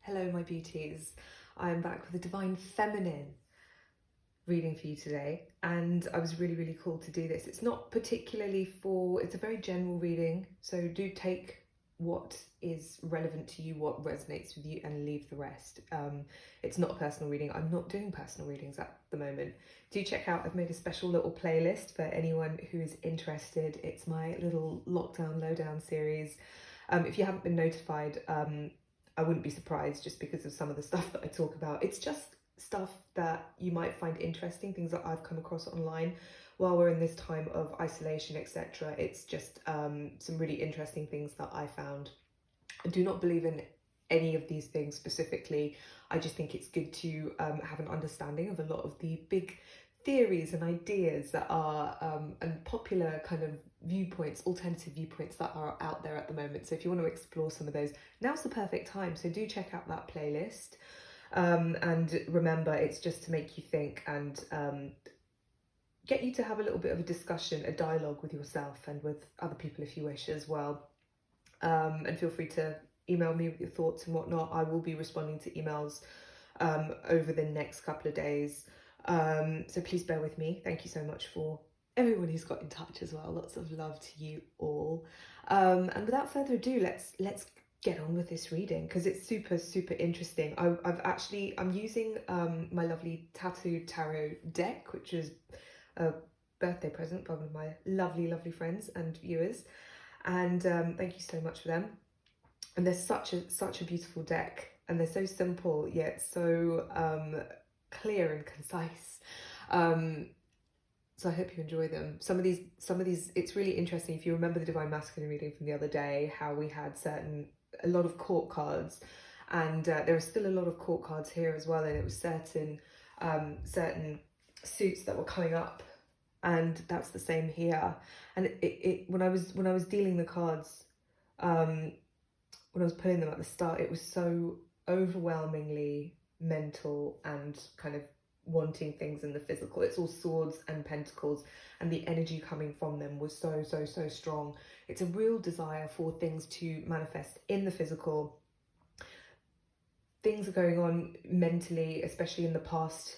Hello, my beauties. I'm back with a Divine Feminine reading for you today, and I was really cool to do this. It's not particularly it's a very general reading, so do take what is relevant to you, what resonates with you, and leave the rest. It's not a personal reading. I'm not doing personal readings at the moment. Do check out, I've made a special little playlist for anyone who is interested. It's my little lockdown lowdown series. If you haven't been notified, I wouldn't be surprised just because of some of the stuff that I talk about. It's just stuff that you might find interesting, things that I've come across online while we're in this time of isolation, etc. It's just some really interesting things that I found. I do not believe in any of these things specifically. I just think it's good to have an understanding of a lot of the big theories and ideas that are and popular kind of viewpoints, alternative viewpoints that are out there at the moment. So if you want to explore some of those, now's the perfect time. So do check out that playlist. And remember, it's just to make you think and get you to have a little bit of a discussion, a dialogue with yourself and with other people if you wish as well. And feel free to email me with your thoughts and whatnot. I will be responding to emails over the next couple of days. So please bear with me. Thank you so much for everyone who's got in touch as well. Lots of love to you all. And without further ado, let's get on with this reading because it's super interesting. I'm using my lovely Tattooed Tarot deck, which is a birthday present by one of my lovely friends and viewers. And thank you so much for them. And they're such a beautiful deck, and they're so simple yet so clear and concise. So I hope you enjoy them. Some of these, it's really interesting. If you remember the Divine Masculine reading from the other day, how we had a lot of court cards, and there are still a lot of court cards here as well. And it was certain suits that were coming up, and that's the same here. And when I was dealing the cards, when I was pulling them at the start, it was so overwhelmingly mental and kind of wanting things in the physical. It's all swords and pentacles, and the energy coming from them was so strong. It's a real desire for things to manifest in the physical. Things are going on mentally, especially in the past.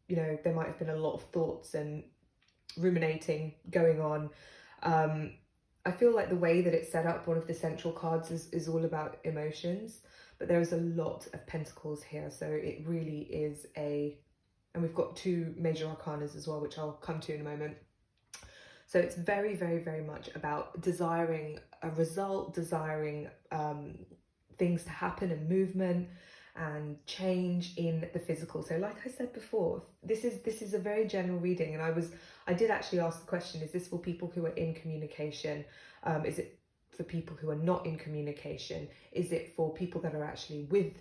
You know, there might have been a lot of thoughts and ruminating going on. I feel like the way that it's set up, one of the central cards is all about emotions, but there is a lot of pentacles here, so it really is and we've got two major arcanas as well, which I'll come to in a moment. So it's very much about desiring a result, desiring things to happen and movement and change in the physical. So like I said before, this is a very general reading, and I did actually ask the question, is this for people who are in communication? Is it for people who are not in communication? Is it for people that are actually with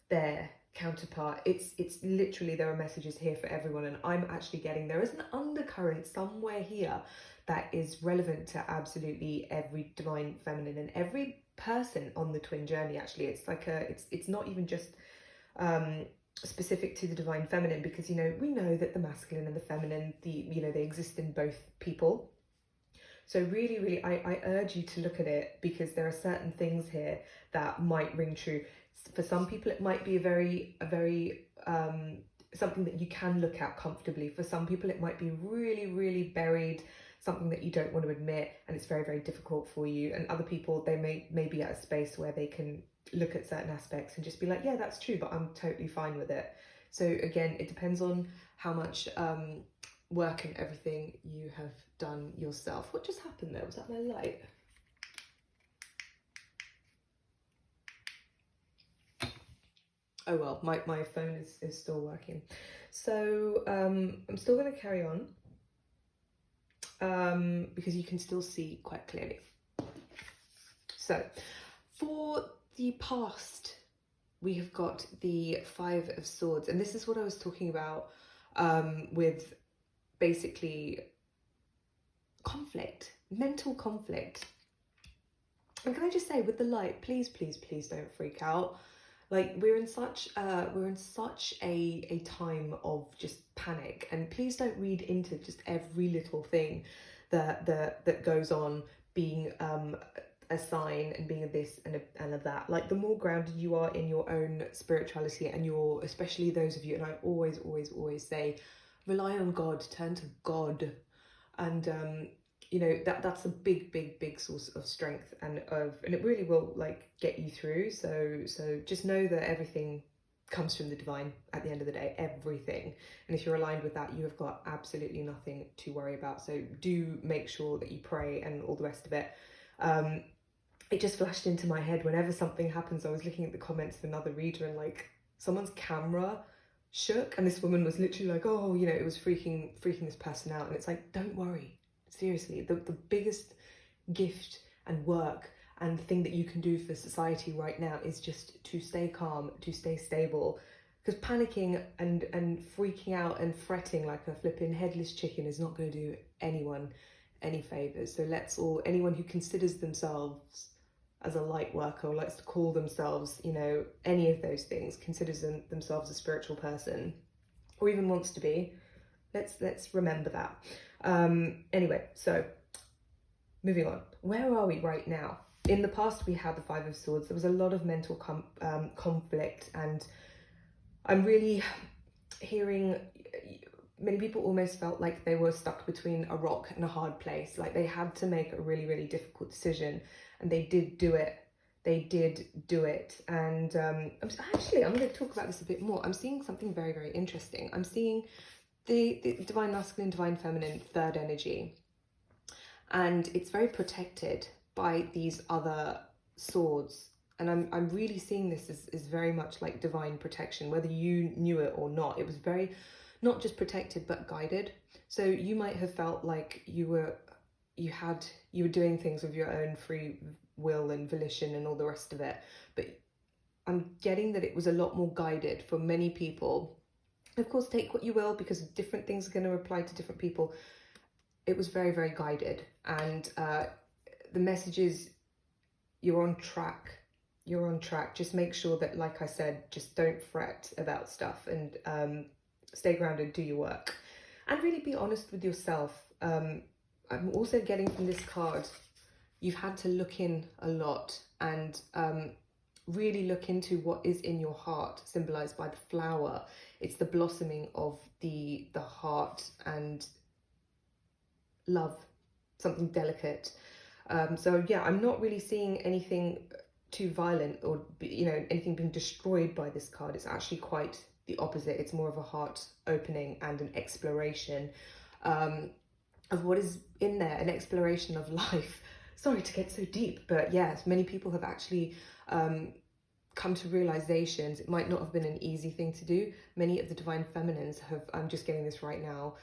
their counterpart? It's literally, there are messages here for everyone, and I'm actually getting there is an undercurrent somewhere here that is relevant to absolutely every Divine Feminine and every person on the twin journey. Actually, it's like it's not even just specific to the Divine Feminine, because, you know, we know that the masculine and the feminine, they exist in both people. So really, I urge you to look at it, because there are certain things here that might ring true. For some people, it might be a very something that you can look at comfortably. For some people, it might be really buried, something that you don't want to admit, and it's very difficult for you. And other people, they may be at a space where they can look at certain aspects and just be like, yeah, that's true, but I'm totally fine with it. So again, it depends on how much work and everything you have done yourself. What just happened there? Was that my light? Oh well, my phone is still working. So I'm still going to carry on because you can still see quite clearly. So for the past, we have got the Five of Swords, and this is what I was talking about with basically conflict, mental conflict. And can I just say, with the light, please don't freak out. Like, we're in such a time of just panic, and please don't read into just every little thing that goes on being a sign and being a this and a that. Like the more grounded you are in your own spirituality and your, especially those of you, and I always say, rely on God, turn to God. And you know, that's a big source of strength and it really will like get you through. So just know that everything comes from the divine at the end of the day, everything. And if you're aligned with that, you have got absolutely nothing to worry about. So do make sure that you pray and all the rest of it. It just flashed into my head whenever something happens. I was looking at the comments of another reader and like someone's camera shook and this woman was literally like, oh, you know, it was freaking this person out. And it's like, don't worry, seriously, the biggest gift and work and thing that you can do for society right now is just to stay calm, to stay stable, because panicking and freaking out and fretting like a flipping headless chicken is not going to do anyone any favors. So let's all, anyone who considers themselves as a light worker or likes to call themselves, you know, any of those things, considers themselves a spiritual person or even wants to be, let's remember that. Anyway, so moving on, where are we right now? In the past, we had the Five of Swords. There was a lot of mental conflict, and I'm really hearing many people almost felt like they were stuck between a rock and a hard place. Like they had to make a really difficult decision, and they did do it. And I'm going to talk about this a bit more. I'm seeing something very interesting. I'm seeing the divine masculine, divine feminine, third energy, and it's very protected by these other swords. And I'm really seeing this as very much like divine protection, whether you knew it or not. It was very, not just protected, but guided. So you might have felt like you were doing things with your own free will and volition and all the rest of it. But I'm getting that it was a lot more guided for many people. Of course, take what you will, because different things are going to apply to different people. It was very guided. And the message is, you're on track. Just make sure that, like I said, just don't fret about stuff and stay grounded, do your work, and really be honest with yourself. I'm also getting from this card, you've had to look in a lot and really look into what is in your heart, symbolized by the flower. It's the blossoming of the heart and love, something delicate. So yeah, I'm not really seeing anything too violent or, you know, anything being destroyed by this card. It's actually quite the opposite. It's more of a heart opening and an exploration of what is in there, an exploration of life. Sorry to get so deep, but yes, many people have actually come to realizations. It might not have been an easy thing to do. Many of the divine feminines have, I'm just getting this right now,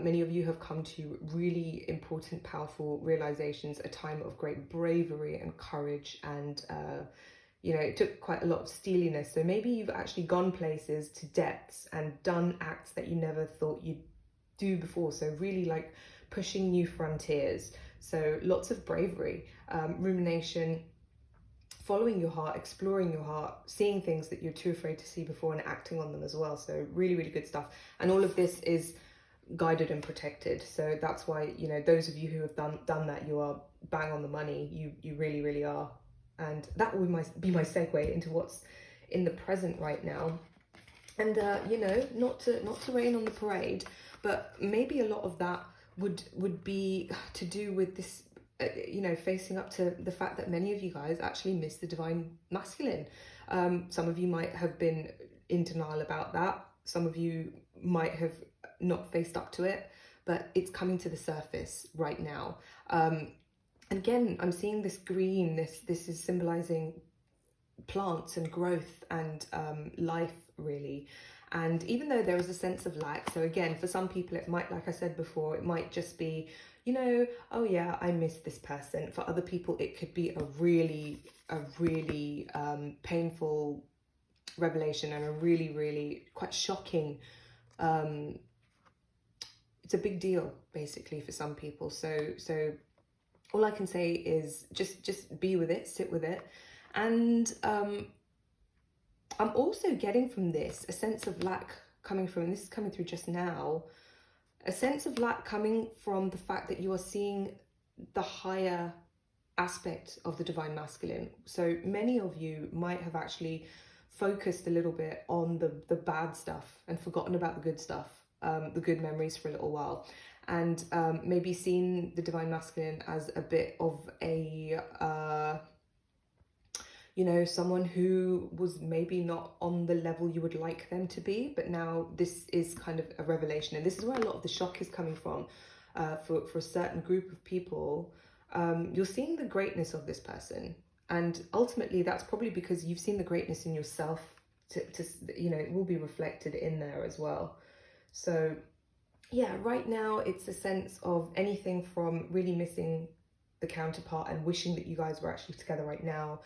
many of you have come to really important, powerful realizations, a time of great bravery and courage, and you know, it took quite a lot of steeliness. So maybe you've actually gone places to depths and done acts that you never thought you'd do before. So really like pushing new frontiers. So lots of bravery, rumination, following your heart, exploring your heart, seeing things that you're too afraid to see before and acting on them as well. So really good stuff. And all of this is guided and protected. So that's why, you know, those of you who have done that, you are bang on the money. You really are. And that will be my segue into what's in the present right now. And you know, not to rain on the parade, but maybe a lot of that would be to do with this, you know, facing up to the fact that many of you guys actually miss the divine masculine. Some of you might have been in denial about that. Some of you might have not faced up to it, but it's coming to the surface right now. Again, I'm seeing this green, this is symbolizing plants and growth and life, really. And even though there is a sense of lack, so again, for some people it might, like I said before, it might just be, you know, oh yeah, I miss this person. For other people, it could be a really painful revelation and a really quite shocking, it's a big deal basically for some people. So all I can say is just be with it, sit with it. And I'm also getting from this a sense of lack coming from, and this is coming through just now, a sense of lack coming from the fact that you are seeing the higher aspect of the divine masculine. So many of you might have actually focused a little bit on the bad stuff and forgotten about the good stuff, the good memories for a little while, and maybe seen the divine masculine as a bit of a you know, someone who was maybe not on the level you would like them to be, but now this is kind of a revelation, and this is where a lot of the shock is coming from. For a certain group of people, you're seeing the greatness of this person, and ultimately that's probably because you've seen the greatness in yourself. To you know, it will be reflected in there as well. So yeah, right now it's a sense of anything from really missing the counterpart and wishing that you guys were actually together right now,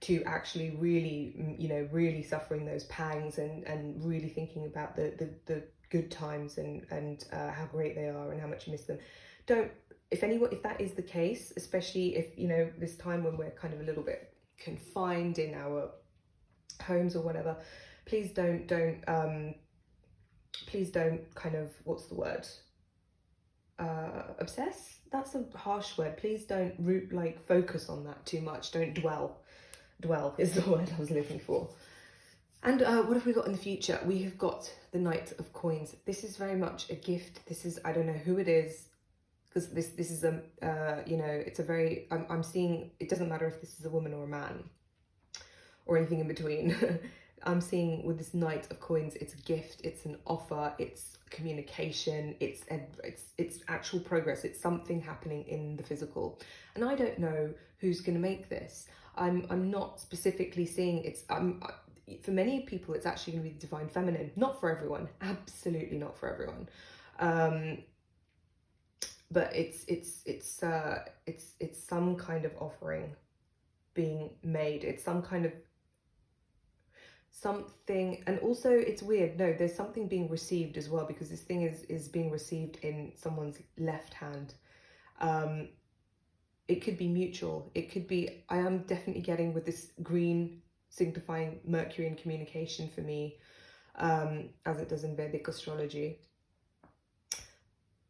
to actually really, you know, really suffering those pangs and really thinking about the good times and how great they are and how much you miss them. Don't, if that is the case, especially if, you know, this time when we're kind of a little bit confined in our homes or whatever, please don't kind of, what's the word? Obsess? That's a harsh word. Please don't focus on that too much. Don't dwell. Dwell is the word I was looking for. And what have we got in the future? We have got the Knight of Coins. This is very much a gift. This is, I don't know who it is, because this is a, you know, it's a very, I'm seeing, it doesn't matter if this is a woman or a man or anything in between. I'm seeing with this Knight of Coins, it's a gift, it's an offer, it's communication, it's actual progress, it's something happening in the physical. And I don't know who's going to make this. I'm not specifically seeing it's, for many people it's actually going to be the divine feminine. Not for everyone, absolutely not for everyone. But it's some kind of offering being made. It's some kind of something, and also it's weird, no, there's something being received as well, because this thing is being received in someone's left hand. It could be mutual, it could be, I am definitely getting with this green signifying Mercury in communication for me, as it does in Vedic astrology.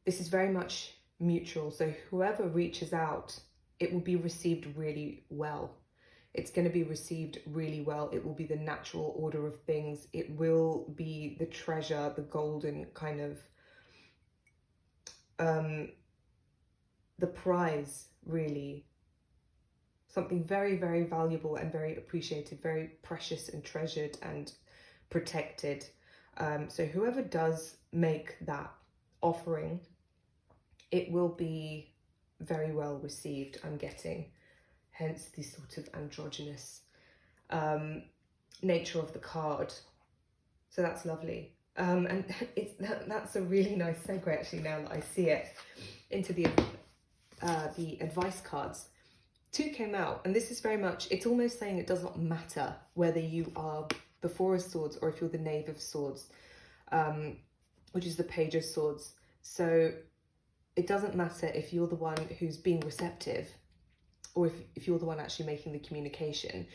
This is very much mutual, so whoever reaches out, it will be received really well. It's going to be received really well. It will be the natural order of things. It will be the treasure, the golden kind of, the prize, really. Something very, very valuable and very appreciated, very precious and treasured and protected. So whoever does make that offering, it will be very well received, I'm getting. Hence the sort of androgynous nature of the card. So that's lovely. And that's a really nice segue, actually, now that I see it, into the advice cards. 2 came out, and this is very much, it's almost saying it does not matter whether you are the 4 of Swords or if you're the Knave of Swords, which is the Page of Swords. So it doesn't matter if you're the one who's being receptive or if you're the one actually making the communication.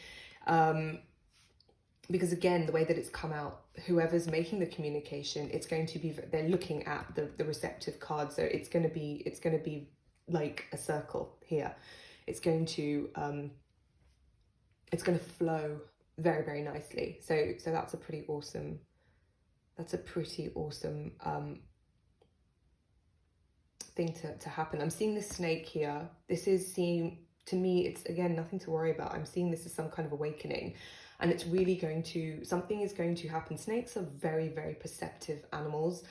Because again, the way that it's come out, whoever's making the communication, it's going to be, they're looking at the receptive card. So it's going to be like a circle here. It's going to flow very, very nicely. So that's a pretty awesome, thing to happen. I'm seeing this snake here. This is to me, it's again nothing to worry about. I'm seeing this as some kind of awakening, and it's really something is going to happen. Snakes are very, very perceptive animals,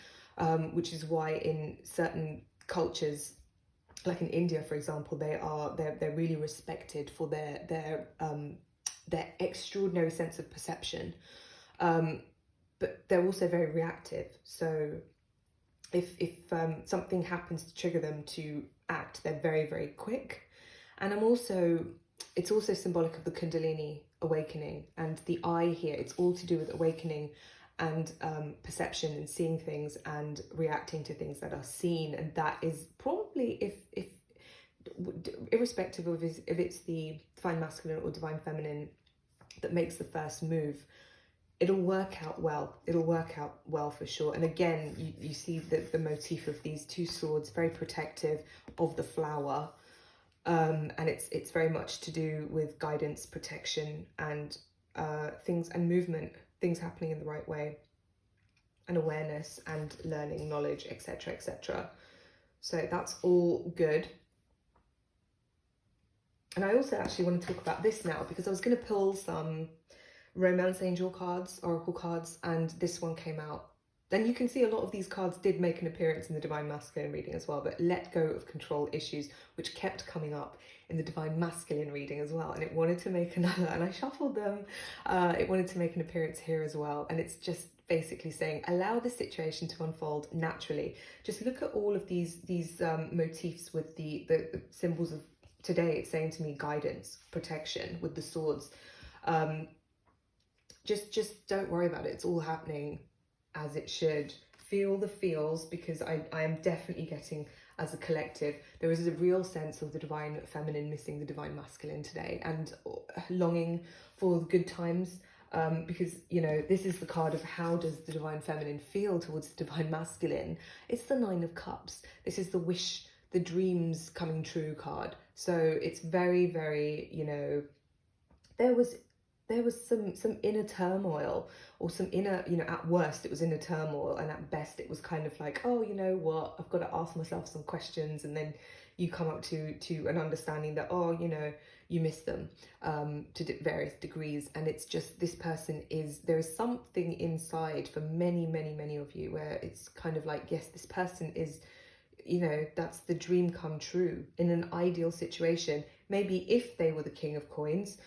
which is why in certain cultures, like in India, for example, they're really respected for their extraordinary sense of perception, but they're also very reactive. So if something happens to trigger them to act, they're very, very quick. And it's also symbolic of the Kundalini awakening, and the eye here, it's all to do with awakening and perception and seeing things and reacting to things that are seen. And that is probably, if irrespective of if it's the divine masculine or divine feminine that makes the first move, it'll work out well. It'll work out well for sure. And again, you see the motif of these 2 swords, very protective of the flower. And it's very much to do with guidance, protection, and things and movement, things happening in the right way, and awareness and learning, knowledge, etc., etc. So that's all good. And I also actually want to talk about this now, because I was going to pull some romance angel cards, oracle cards, and this one came out. Then you can see a lot of these cards did make an appearance in the Divine Masculine reading as well, but let go of control issues, which kept coming up in the Divine Masculine reading as well. And it wanted to make another, and I shuffled them. It wanted to make an appearance here as well. And it's just basically saying, allow the situation to unfold naturally. Just look at all of these motifs with the symbols of today. It's saying to me guidance, protection with the swords. Just don't worry about it. It's all happening as it should. Feel the feels, because I am definitely getting, as a collective, there is a real sense of the divine feminine missing the divine masculine today, and longing for the good times, because, you know, this is the card of how does the divine feminine feel towards the divine masculine. It's the Nine of Cups. This is the wish, the dreams coming true card. So it's very, very, you know, there was some inner turmoil, or some inner, you know, at worst it was inner turmoil, and at best it was kind of like, oh, you know what, I've got to ask myself some questions, and then you come up to an understanding that, oh, you know, you miss them to various degrees. And it's just, this person is, there is something inside for many, many, many of you where it's kind of like, yes, this person is, you know, that's the dream come true in an ideal situation. Maybe if they were the King of Coins,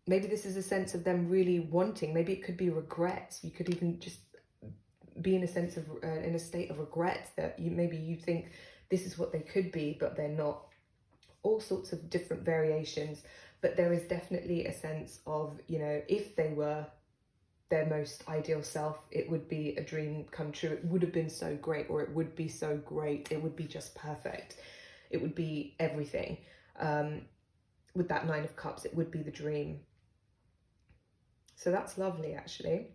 maybe this is a sense of them really wanting. Maybe it could be regrets. You could even just be in a sense of in a state of regret that you think this is what they could be, but they're not. All sorts of different variations, but there is definitely a sense of, you know, if they were their most ideal self, it would be a dream come true. It would have been so great, or it would be so great. It would be just perfect. It would be everything. With that Nine of Cups, it would be the dream. So that's lovely, actually.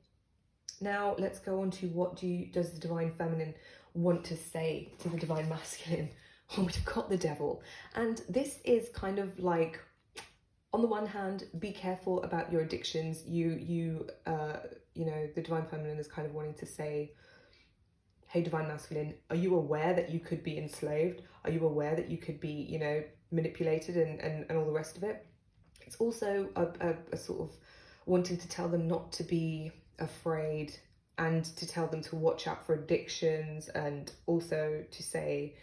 Now let's go on to what does the divine feminine want to say to the divine masculine? Oh, we've got the Devil, and this is kind of like, on the one hand, be careful about your addictions. You know, the divine feminine is kind of wanting to say, hey, divine masculine, are you aware that you could be enslaved? Are you aware that you could be, you know, manipulated and all the rest of it? It's also a sort of wanting to tell them not to be afraid, and to tell them to watch out for addictions, and also to say,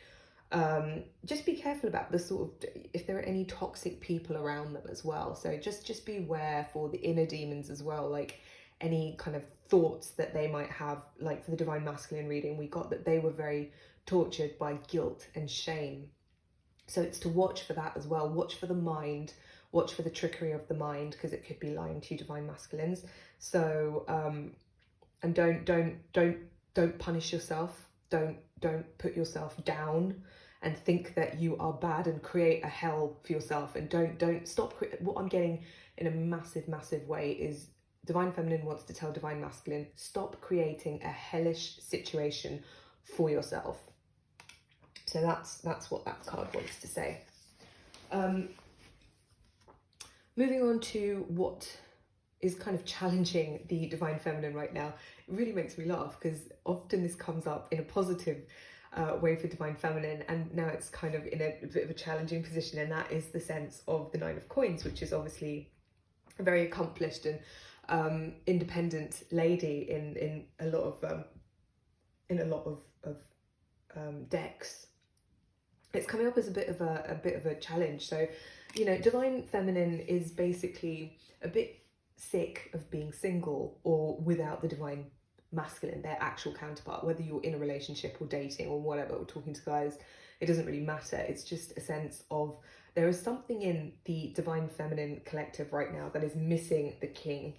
just be careful about the sort of, if there are any toxic people around them as well. So just beware for the inner demons as well, like any kind of thoughts that they might have. Like for the divine masculine reading, we got that they were very tortured by guilt and shame. So it's to watch for that as well. Watch for the mind, watch for the trickery of the mind, because it could be lying to you, divine masculines. So and don't punish yourself. Don't put yourself down and think that you are bad and create a hell for yourself. And don't stop. What I'm getting in a massive way is divine feminine wants to tell divine masculine, stop creating a hellish situation for yourself. So that's what that card wants to say. Moving on to what is kind of challenging the divine feminine right now. It really makes me laugh, because often this comes up in a positive way for divine feminine, and now it's kind of in a bit of a challenging position, and that is the sense of the Nine of Coins, which is obviously a very accomplished and independent lady in a lot of decks. It's coming up as a bit of a challenge. So, you know, divine feminine is basically a bit sick of being single or without the divine masculine, their actual counterpart. Whether you're in a relationship or dating or whatever, or talking to guys, it doesn't really matter. It's just a sense of there is something in the divine feminine collective right now that is missing the king,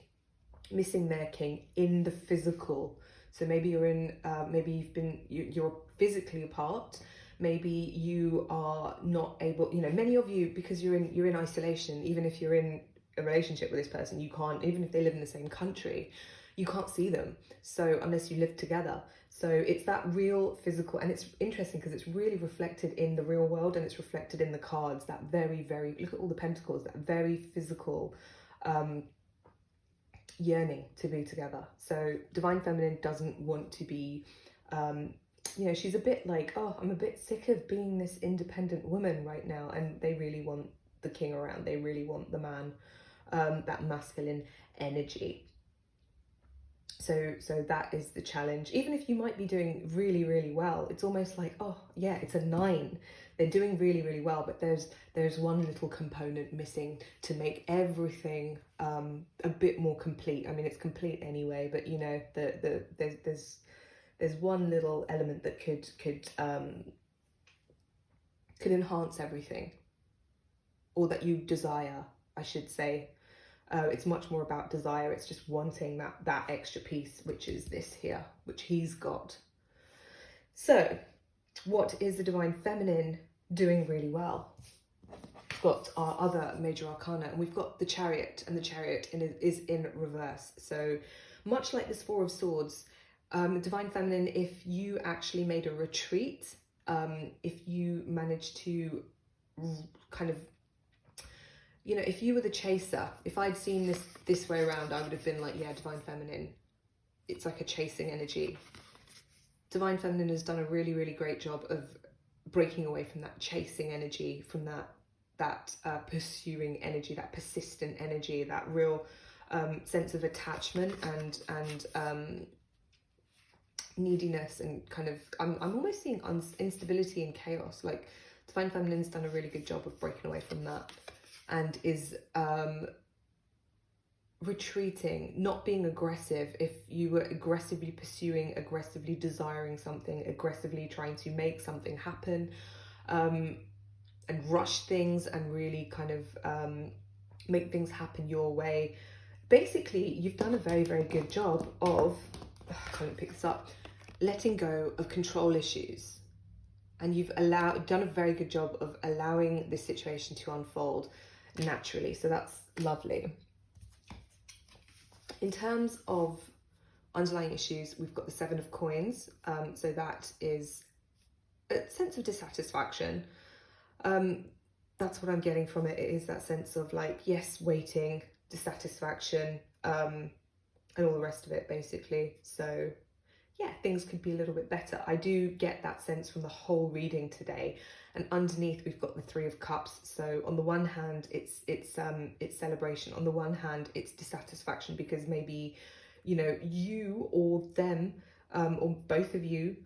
missing their king in the physical. So maybe you're in, maybe you're physically apart. Maybe you are not able, you know, many of you, because you're in isolation. Even if you're in a relationship with this person, you can't, even if they live in the same country, you can't see them. So unless you live together. So it's that real physical, and it's interesting because it's really reflected in the real world, and it's reflected in the cards, that very, very, look at all the pentacles, that very physical yearning to be together. So Divine Feminine doesn't want to be, you know, she's a bit like, oh, I'm a bit sick of being this independent woman right now. And they really want the king around. They really want the man, that masculine energy. So that is the challenge. Even if you might be doing really, really well, it's almost like, oh yeah, it's a 9. They're doing really, really well, but there's one little component missing to make everything a bit more complete. I mean, it's complete anyway, but you know, there's one little element that could enhance everything, or that you desire, I should say. It's much more about desire. It's just wanting that extra piece, which is this here, which he's got. So what is the Divine Feminine doing really well? We've got our other major arcana, and we've got the Chariot, and the Chariot is in reverse. So much like this Four of Swords, Divine Feminine, if you actually made a retreat, if you managed to kind of, you know, if you were the chaser, if I'd seen this way around, I would have been like, yeah, Divine Feminine, it's like a chasing energy. Divine Feminine has done a really, really great job of breaking away from that chasing energy, from that pursuing energy, that persistent energy, that real sense of attachment and neediness, and kind of, I'm almost seeing instability and chaos. Like Divine Feminine's done a really good job of breaking away from that, and is retreating, not being aggressive. If you were aggressively pursuing, aggressively desiring something, aggressively trying to make something happen, and rush things and really kind of make things happen your way, basically you've done a very, very good job of, I can't pick this up, letting go of control issues. And you've done a very good job of allowing this situation to unfold naturally. So that's lovely. In terms of underlying issues, we've got the 7 of Coins. So that is a sense of dissatisfaction. That's what I'm getting from it. It is that sense of like, yes, waiting, dissatisfaction, and all the rest of it, basically. So yeah, things could be a little bit better. I do get that sense from the whole reading today. And underneath we've got the 3 of Cups. So on the one hand, it's celebration. On the one hand, it's dissatisfaction, because maybe, you know, you or them, or both of you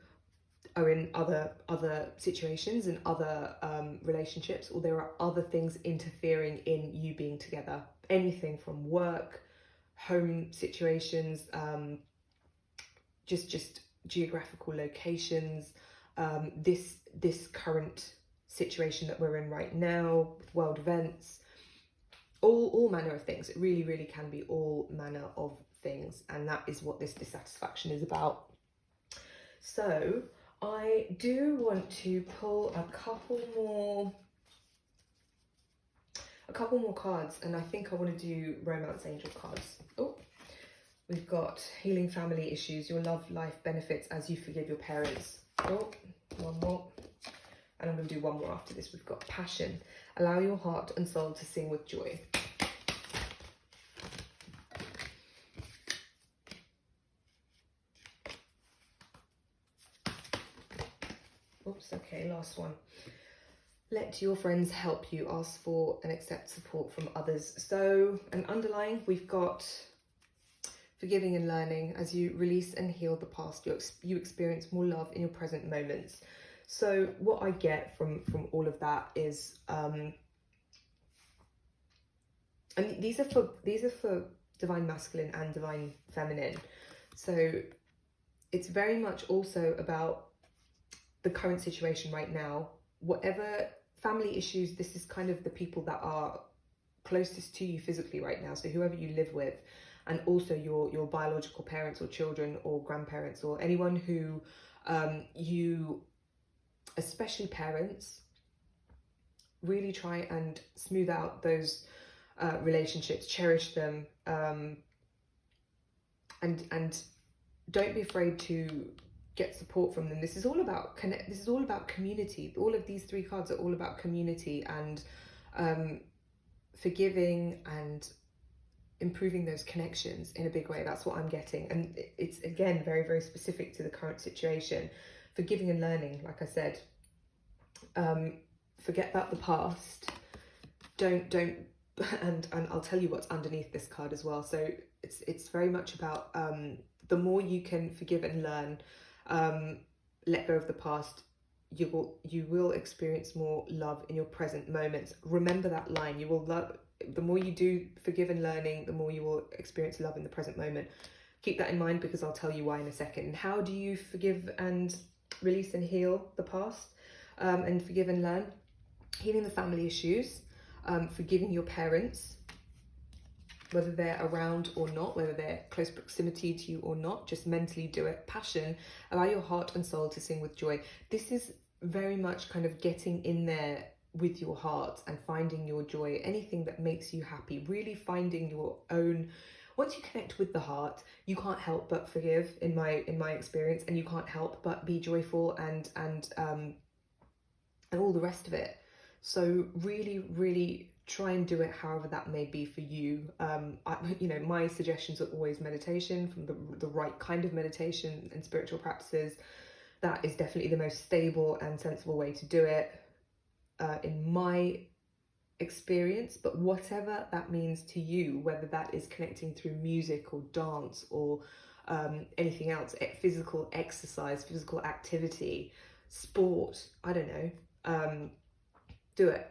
are in other situations and other relationships, or there are other things interfering in you being together. Anything from work, home situations, just geographical locations, this current situation that we're in right now, world events, all manner of things. It really, really can be all manner of things, and that is what this dissatisfaction is about. So I do want to pull a couple more cards, and I think I want to do Romance Angel cards. Oh, we've got Healing Family Issues, Your Love Life Benefits as You Forgive Your Parents. Oh, one more. And I'm going to do one more after this. We've got Passion, Allow Your Heart and Soul to Sing with Joy. Oops, okay, last one. Let your friends help you, ask for and accept support from others. So, an underlying, we've got forgiving and learning. As you release and heal the past, you experience more love in your present moments. So what I get from all of that is, and these are for Divine Masculine and Divine Feminine. So it's very much also about the current situation right now. Whatever family issues, this is kind of the people that are closest to you physically right now. So whoever you live with, and also your biological parents or children or grandparents, or anyone who you, especially parents, really try and smooth out those relationships, cherish them, and don't be afraid to get support from them. This is all about connect. This is all about community. All of these three cards are all about community and forgiving and improving those connections in a big way. That's what I'm getting, and it's again very, very specific to the current situation. Forgiving and learning, like I said. Forget about the past. Don't and I'll tell you what's underneath this card as well. So it's very much about the more you can forgive and learn, let go of the past, you will experience more love in your present moments. Remember that line. You will love, the more you do forgive and learning, the more you will experience love in the present moment. Keep that in mind, because I'll tell you why in a second. How do you forgive and release and heal the past, and forgive and learn? Healing the family issues, forgiving your parents, whether they're around or not, whether they're close proximity to you or not, just mentally do it. Passion, allow your heart and soul to sing with joy. This is very much kind of getting in there with your heart and finding your joy, anything that makes you happy, really finding your own. Once you connect with the heart, you can't help but forgive, in my experience, and you can't help but be joyful and all the rest of it. So really, really try and do it however that may be for you. My suggestions are always meditation, from the right kind of meditation and spiritual practices. That is definitely the most stable and sensible way to do it, in my experience. But whatever that means to you, whether that is connecting through music or dance or anything else, physical exercise, physical activity, sport, I don't know, do it,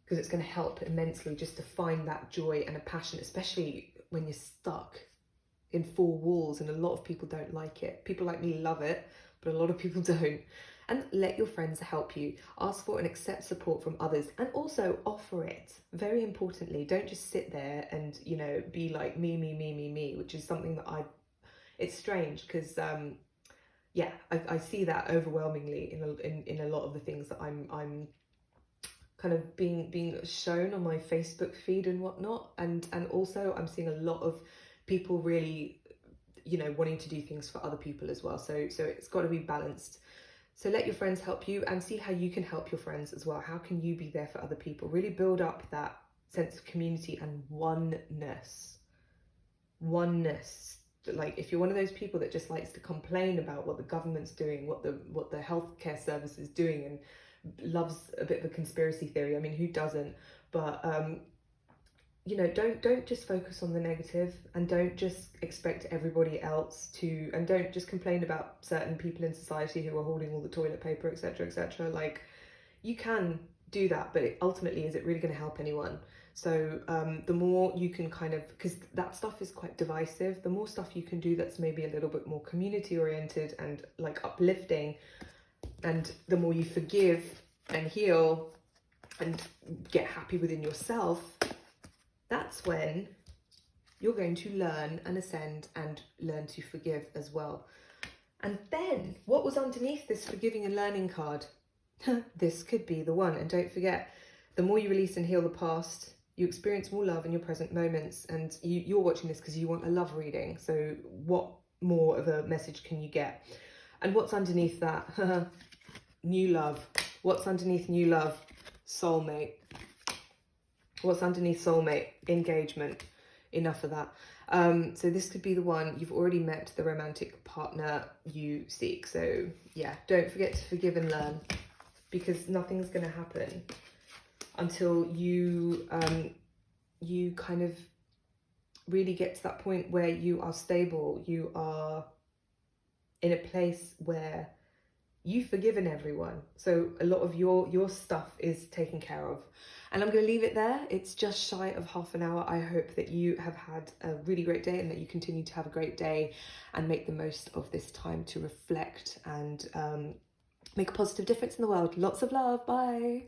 because it's going to help immensely just to find that joy and a passion, especially when you're stuck in four walls, and a lot of people don't like it. People like me love it, but a lot of people don't. And let your friends help you. Ask for and accept support from others, and also offer it. Very importantly, don't just sit there and, be like me, which is something that it's strange, because I see that overwhelmingly in a lot of the things that I'm kind of being shown on my Facebook feed and whatnot, and also I'm seeing a lot of people really, wanting to do things for other people as well. So it's got to be balanced. So let your friends help you, and see how you can help your friends as well. How can you be there for other people? Really build up that sense of community and oneness. Like, if you're one of those people that just likes to complain about what the government's doing, what the healthcare service is doing, and loves a bit of a conspiracy theory. I mean, who doesn't? But don't just focus on the negative, and don't just expect everybody else to, and don't just complain about certain people in society who are hoarding all the toilet paper, etc., etc. Like, you can do that, but ultimately, is it really going to help anyone? So the more you can because that stuff is quite divisive, the more stuff you can do that's maybe a little bit more community oriented and like uplifting, and the more you forgive and heal and get happy within yourself, that's when you're going to learn and ascend and learn to forgive as well. And then, what was underneath this forgiving and learning card? This could be the one. And don't forget, the more you release and heal the past, you experience more love in your present moments. And you're watching this because you want a love reading. So what more of a message can you get? And what's underneath that? New love. What's underneath new love? Soulmate. What's underneath soulmate? Engagement. Enough of that. So this could be the one. You've already met the romantic partner you seek. So yeah, don't forget to forgive and learn, because nothing's going to happen until you kind of really get to that point where you are stable, you are in a place where you've forgiven everyone. So a lot of your stuff is taken care of. And I'm going to leave it there. It's just shy of half an hour. I hope that you have had a really great day, and that you continue to have a great day and make the most of this time to reflect and make a positive difference in the world. Lots of love. Bye.